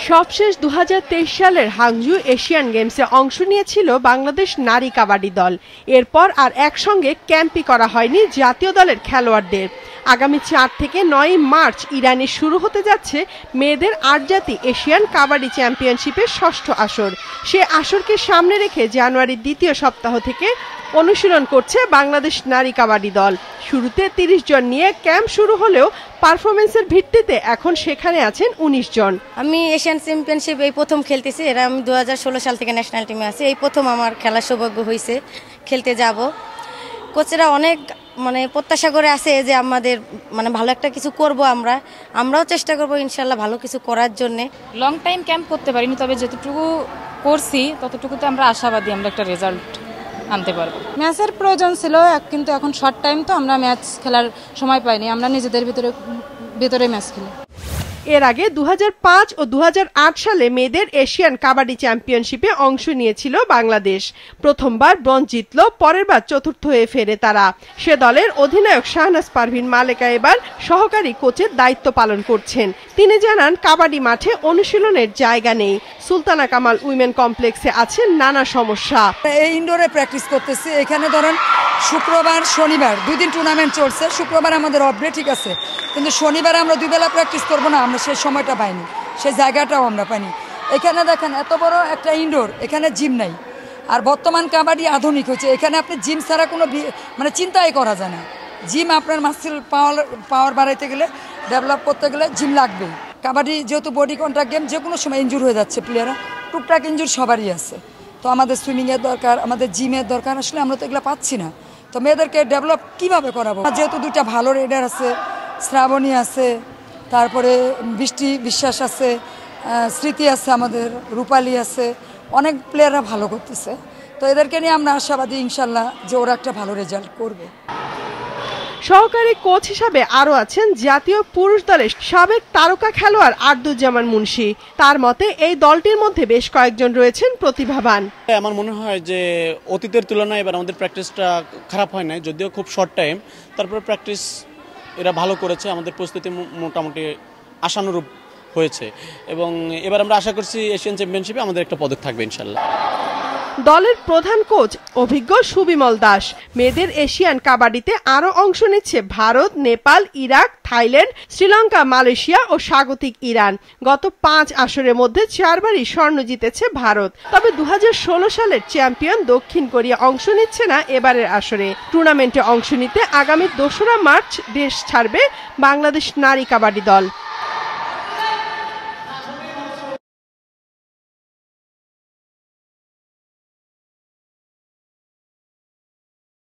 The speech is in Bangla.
সবশেষ 2023 সালের হাংজু এশিয়ান গেমসে অংশ নিয়েছিল বাংলাদেশ নারী কাবাডি দল। এরপর আর একসঙ্গে ক্যাম্পই করা হয়নি জাতীয় দলের খেলোয়াড়দের। আগামী 4 থেকে 9 মার্চ ইরানে শুরু হতে যাচ্ছে মেয়েদের আন্তর্জাতিক এশিয়ান কাবাডি চ্যাম্পিয়নশিপের ষষ্ঠ আসর। সে আসরকে সামনে রেখে জানুয়ারির দ্বিতীয় সপ্তাহ থেকে অনুশীলন করছে বাংলাদেশ নারী কাবাডি দল। শুরুতে 30 জন নিয়ে ক্যাম্প শুরু হলেও পারফরমেন্সের ভিত্তিতে এখন সেখানে আছেন 19 জন। আমি এশিয়ান চ্যাম্পিয়নশিপ এই প্রথম খেলতেছি। এরা আমি 2016 সাল থেকে ন্যাশনাল টিমে আছি। এই প্রথম আমার খেলার সৌভাগ্য হয়েছে, খেলতে যাব। কোচেরা অনেক প্রত্যাশা করে আছে যে আমাদের ভালো একটা কিছু করব। আমরাও চেষ্টা করব ইনশাল্লাহ ভালো কিছু করার জন্য। লং টাইম ক্যাম্প করতে পারিনি, তবে যতটুকু করছি ততটুকুতে আমরা আশাবাদী আমরা একটা রেজাল্ট আনতে পারবো। ম্যাচের প্রয়োজন ছিল, কিন্তু এখন শর্ট টাইম তো আমরা ম্যাচ খেলার সময় পাইনি। আমরা নিজেদের ভিতরে ম্যাচ খেলি। এর আগে 2005 ও 2008 সালে মেয়েদের এশিয়ান কাবাডি চ্যাম্পিয়নশিপে অংশ নিয়েছিল বাংলাদেশ। প্রথমবার ব্রোঞ্জ জিতল, পরের বার চতুর্থ হয়ে ফেরে তারা। সে দলের অধিনায়ক শাহনাজ পারভীন মালেকা এবার সহকারী কোচের দায়িত্ব পালন করছেন। তিনি জানান, কাবাডি মাঠে অনুশীলনের জায়গা নেই। সুলতানা কামাল উইমেন কমপ্লেক্সে আছে নানা সমস্যা। এই ইনডোরে প্র্যাকটিস করতেছি। এখানে ধরেন শুক্রবার শনিবার 2 দিন টুর্নামেন্ট চলছে। শুক্রবার আমাদের অফ ডে, ঠিক আছে, কিন্তু শনিবার আমরা 2 বেলা প্র্যাকটিস করবো না, আমরা সেই সময়টা পাইনি, সেই জায়গাটাও আমরা পাইনি। এখানে দেখেন এত বড় একটা ইনডোর, এখানে জিম নাই। আর বর্তমান কাবাডি আধুনিক হচ্ছে, এখানে আপনি জিম ছাড়া কোনো চিন্তাই করা যায় না। জিম আপনার মাসেল পাওয়ার বাড়াইতে গেলে, ডেভেলপ করতে গেলে জিম লাগবে। কাবাডি যেহেতু বডি কন্ট্যাক্ট গেম, যে কোনো সময় ইনজুর হয়ে যাচ্ছে প্লেয়াররা, টুকটাক ইনজুর সবারই আছে। তো আমাদের সুইমিংয়ের দরকার, আমাদের জিমের দরকার। আসলে আমরা তো এগুলো পাচ্ছি না। তো মেয়েদেরকে ডেভেলপ কীভাবে করাবো? যেহেতু 2টা ভালো রেডার আছে, শ্রাবণী আছে, তারপরে বৃষ্টি বিশ্বাস আছে, স্মৃতি আছে, আমাদের রূপালী আছে, অনেক প্লেয়াররা ভালো করতেছে। তো এদেরকে নিয়ে আমরা আশাবাদী ইনশাল্লাহ যে ওরা একটা ভালো রেজাল্ট করবে। সহকারী কোচ হিসাবে আরও আছেন জাতীয় পুরুষ দলের সাবেক তারকা খেলোয়াড় আর্দুজ্জামান মুন্সি। তার মতে এই দলটির মধ্যে বেশ কয়েকজন রয়েছেন প্রতিভাবান। আমার মনে হয় যে অতীতের তুলনায় এবার আমাদের প্র্যাকটিসটা খারাপ হয় নাই, যদিও খুব শর্ট টাইম। তারপরে প্র্যাকটিস এরা ভালো করেছে, আমাদের প্রস্তুতি মোটামুটি আশানুরূপ হয়েছে এবং এবার আমরা আশা করছি এশিয়ান চ্যাম্পিয়নশিপে আমাদের একটা পদক থাকবে ইনশাল্লাহ। দলের প্রধান কোচ অভিজ্ঞ সুবিমল দাস। মেয়েদের এশিয়ান কাবাডিতে আরও অংশ নিচ্ছে Bharat, Nepal, Iraq, Thailand, Sri Lanka, Malaysia ও স্বাগতিক ইরান। গত 5 আসরের মধ্যে 4বারই স্বর্ণ জিতেছে ভারত। তবে 2016 সালের চ্যাম্পিয়ন দক্ষিণ কোরিয়া অংশ নিচ্ছে না এবারের আসরে। টুর্নামেন্টে অংশ নিতে আগামী 2রা মার্চ দেশ ছাড়বে বাংলাদেশ নারী কাবাডি দল।